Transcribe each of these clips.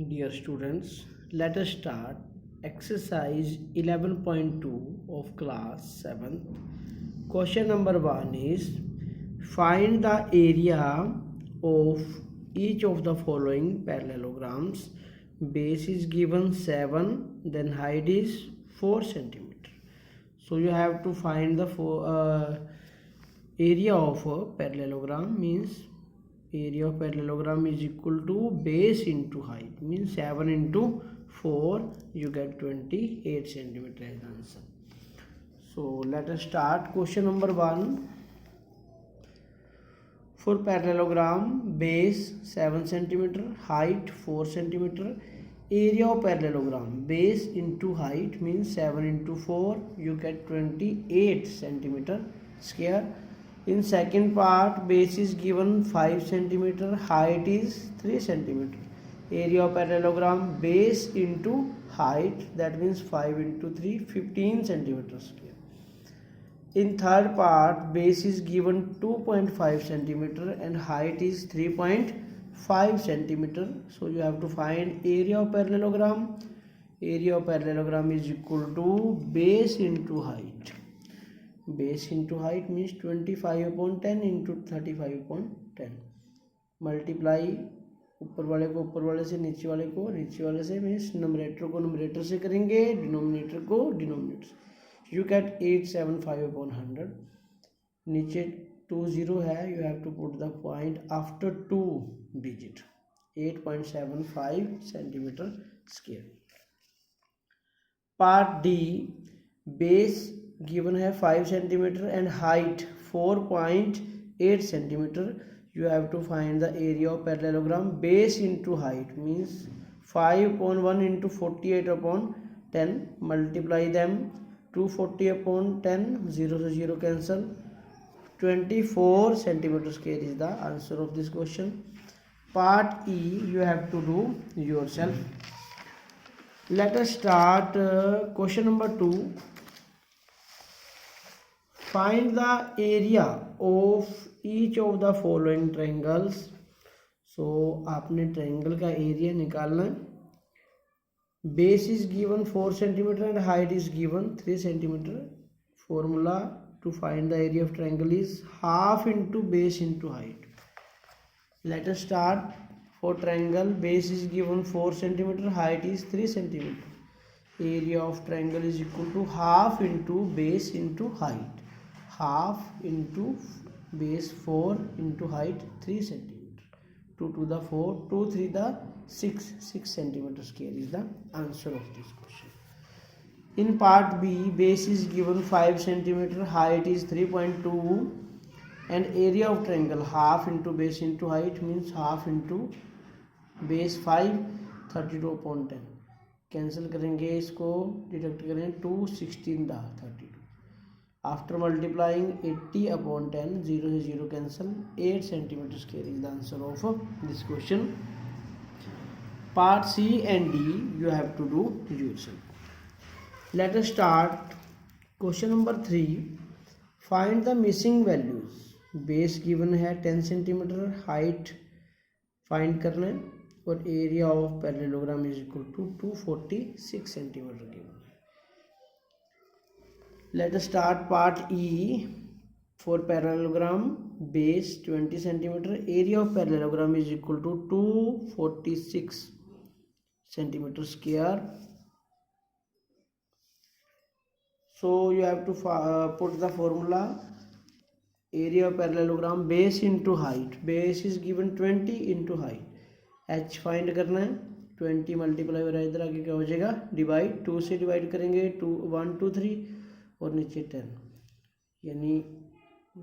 Dear students, let us start exercise 11.2 of class 7th. Question number 1 is find the area of each of the following parallelograms. Base is given 7, then height is 4 centimeter. So you have to find the area of a parallelogram. Means area of parallelogram is equal to base into height, means 7 into 4, you get 28 centimeter as the answer. So let us start. Question number 1. For parallelogram, base 7 centimeter, height 4 centimeter, area of parallelogram, base into height means 7 into 4, you get 28 centimeter square. In second part, base is given 5 centimeter, height is 3 centimeter. Area of parallelogram, base into height, that means 5 into 3, 15 centimeter square. In third part, base is given 2.5 centimeter and height is 3.5 centimeter. So you have to find area of parallelogram. Area of parallelogram is equal to base into height. Base into height means 25 upon 10 into 35 upon 10. Multiply ऊपर वाले को ऊपर वाले से, नीचे वाले से means numerator को नंबरेटर से करेंगे, डिनोमिनेटर को डिनोमिनेटर से. You get 875 upon 100. नीचे 20 है, you have to put the point after 2 digit. 8.75 centimeter square. Part D, base given है 5 centimeter and height 4.8 centimeter. You have to find the area of parallelogram. Base into height means 5 upon 1 into 48 upon 10. Multiply them. 240 upon 10, 0 to 0 cancel. 24 centimeter square is the answer of this question. Part E, you have to do yourself. Let us start question number 2. Find the area of each of the following triangles. So आपने triangle का area निकालना है. Base is given 4 centimeter and height is given 3 centimeter. Formula to find the area of triangle is half into base into height. Let us start. For triangle, base is given 4 centimeter, height is 3 centimeter. Area of triangle is equal to half into base into height. Half into base 4 into height 3 centimeter. 2 to the 4, 2 3 the 6 centimeter square is the answer of this question. In part B, base is given 5 centimeter, height is 3.2 and area of triangle half into base into height means half into base 5, 32 upon 10. Cancel करेंगे, इसको deduct करें 2 16 दा 32. After multiplying 80 upon 10, 0 से 0 cancel, 8 centimeter square is the answer of this question. Part C and D you have to do yourself. Let us start. Question number 3. Find the missing values. Base given है 10 centimeter, height find करना है और area of parallelogram is equal to 246 centimeter given. Let us start part E. For parallelogram, base 20 centimeter, area of parallelogram is equal to 246 centimeter square. So you have to put the formula. Area of parallelogram, base into height. Base is given 20 into height. H find करना है. 20 multiply हो रहा है, इधर आगे क्या हो जाएगा, डिवाइड. 2 से डिवाइड करेंगे 2 1 2 3 और नीचे 10, यानी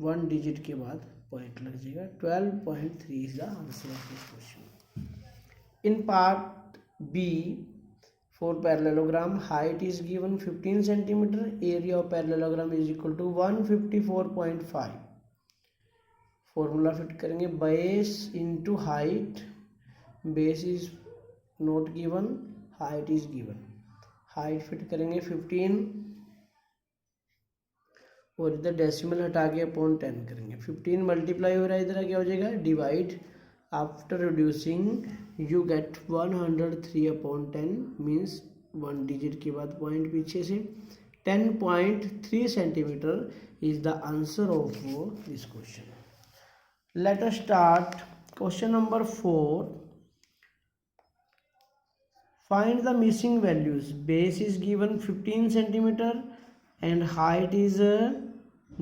1 डिजिट के बाद पॉइंट लग जाएगा. 12.3 is the answer of this question. In part B, for parallelogram, height is given 15 centimeter, area of parallelogram is equal to 154.5. Formula fit करेंगे. Base into height, base is not given, height is given. Height fit करेंगे 15 और इधर decimal हटा के upon 10 करेंगे. 15 multiply हो रहा है, इधर क्या हो जाएगा, divide. After reducing you gate 103/10 means 1 digit के बाद पॉइंट पीछे से 10.3 centimetre is the answer of this question. Late us start question number 4. Find the missing values. Base is given 15 centimeter and height is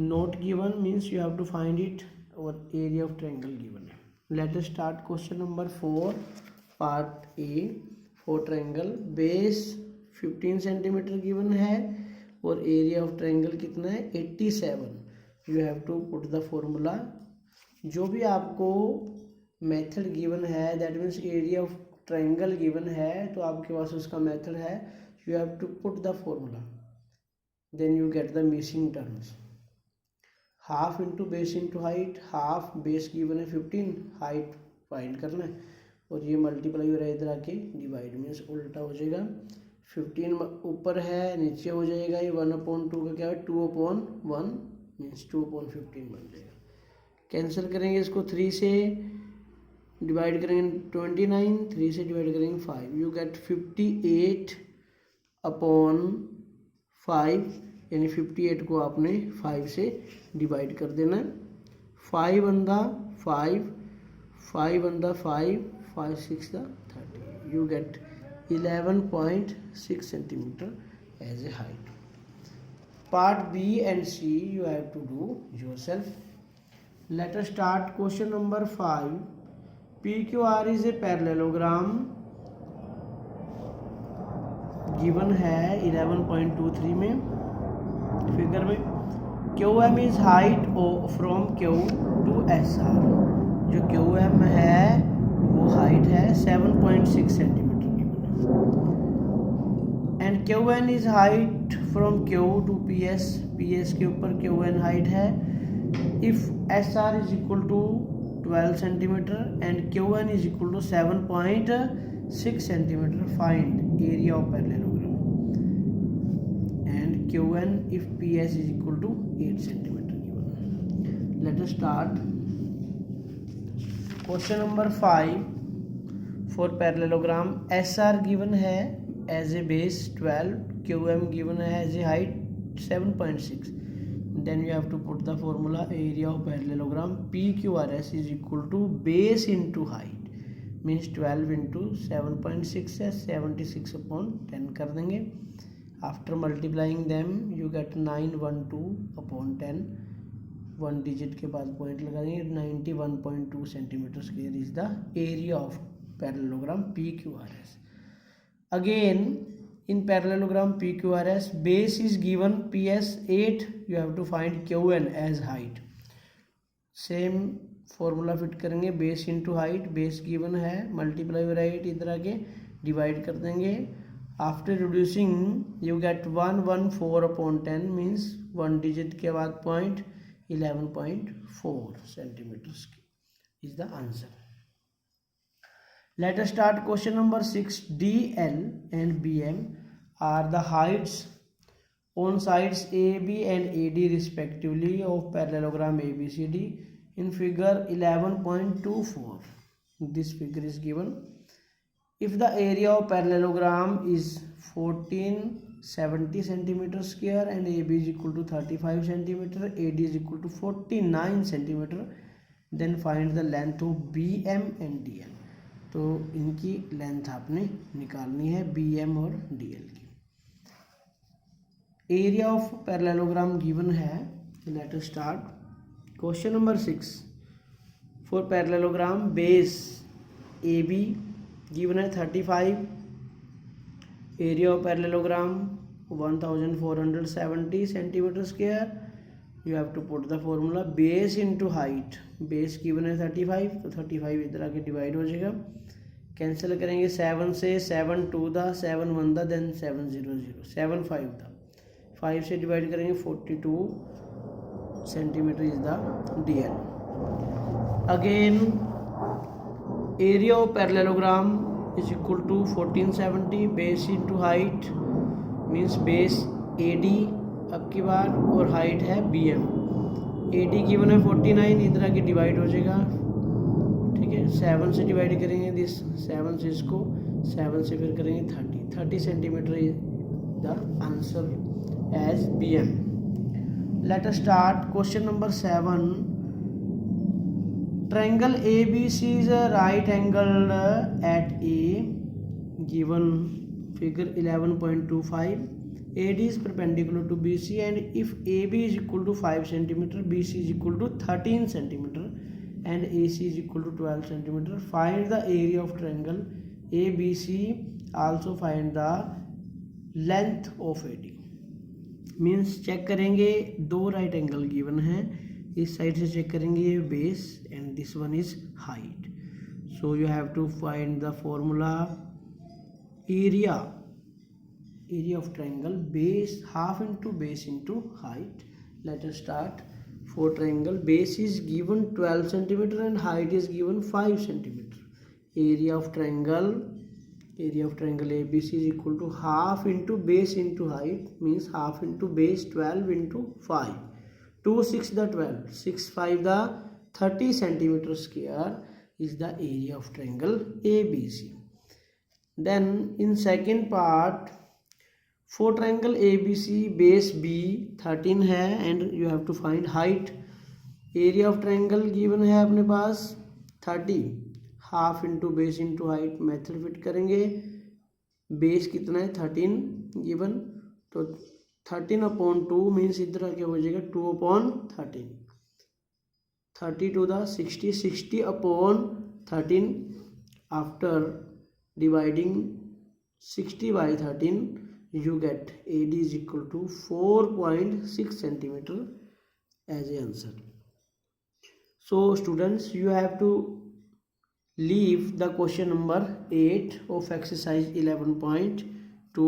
not given, means you have to find it, or area of triangle given. Let us start question number 4 part A. For triangle base 15 centimeter given है और area of triangle कितना है 87. You have to put the formula. जो भी आपको method given है, that means area of triangle given है, तो आपके पास उसका मेथड है. You have to put the formula, then you get the missing terms. Half into base into height. Half base given है 15, हाइट फाइंड करना है, और ये मल्टीप्लाई हो रहा है इधर आके डिवाइड, मीन्स उल्टा हो जाएगा. 15 ऊपर है, नीचे हो जाएगा. ये 1/2 का क्या है 2/1 मीन्स 2/15 बन जाएगा. कैंसिल करेंगे इसको 3 से, डिवाइड करेंगे 29, 3 से डिवाइड करेंगे 5. यू गेट 58/5, यानी 58 को आपने 5 से डिवाइड कर देना है. 5 × 5, 5 × 5, 5 6 30. You get 11.6 centimetre as a height. Part B and C you have to do yourself. Let us start question number 5. PQR is a parallelogram given है 11.23 में फिगर में. QM is height from Q to SR. जो QM है वो height है 7.6 centimetre given है. And QN is height from Q to PS. PS के ऊपर QN हाइट है. If SR is equal to 12 centimeter and QN is equal to 7.6 centimeter, find area of parallelogram. And QN if PS is equal to 8 centimeter given. Let us start. Question number 5. For parallelogram SR given है as a base 12, QM given है as a height 7.6. Then you have to put the formula area of parallelogram. PQRS is equal to base into height, means 12 into 7.6 है 76/10 कर देंगे. After multiplying them you get 912/10. 1 digit के बाद point लगा देंगे. 91.2 centimetre square is the area of parallelogram PQRS. Again in parallelogram PQRS, base is given PS 8. You have to find QN as height. Same formula fit करेंगे. Base into height. Base given है, multiply by height इधर आके divide कर देंगे. After reducing you get 114/10 means 1 digit के बाद point 11.4 centimetres is the answer. Let us start question number 6. DL and BM are the heights on sides AB and AD respectively of parallelogram ABCD in figure 11.24. This figure is given. If the area of parallelogram is 1470 centimeter square and AB is equal to 35 centimeter, AD is equal to 49 centimeter, then find the length of BM and DL. तो इनकी length आपने निकालनी है BM और DL की. Area of parallelogram given है. Let us start question number 6. For parallelogram base AB given है 35. Area of parallelogram 1470 centimetre square. You have to put the formula base into height. Base given है 35, तो 35 इधर आके divide हो जाएगा. Cancel करेंगे 7 से. 7 2 दा, 7 1 दा, देन 7 0 0, 7 5 दा. 5 से डिवाइड करेंगे 42 centimetre is the DL. Again area of parallelogram is equal to 1470. Base into height means base AD अब की बार और हाइट है BM. AD गिवन है 49, इधर आके डिवाइड हो जाएगा. ठीक है, 7 से डिवाइड करेंगे दिस 7 से इसको 7 से फिर करेंगे 30 centimetre is the answer as BM. Let us start question number 7. Triangle ABC is a right angled at A, given figure 11.25. AD is perpendicular to BC, and if AB is equal to 5 centimeter, BC is equal to 13 centimeter, and AC is equal to 12 centimeter. Find the area of triangle ABC. Also find the length of AD. Means check करेंगे दो right angle given है, इस side से check करेंगे ये base and this one is height. So you have to find the formula area of triangle base half into base into height. Let us start. For triangle base is given 12 centimetre and height is given 5 centimetre. Area of triangle ABC is equal to half into base into height, means half into base 12 into 5. 2 6 the 12, 6 5 the 30 centimeter square is the area of triangle ABC. Then in second part, for triangle ABC base B 13 है and you have to find height. area of triangle given है अपने पास 30, half into base into height method fit करेंगे. Base कितना है 13 given, तो 13/2 means इधर क्या हो जाएगा 2/13. 30 to the 60, 60/13. After dividing 60 by 13 you get AD is equal to 4.6 centimeter as a answer. So students, you have to leave the question number 8 of exercise 11.2.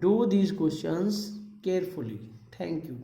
Do these questions carefully. Thank you.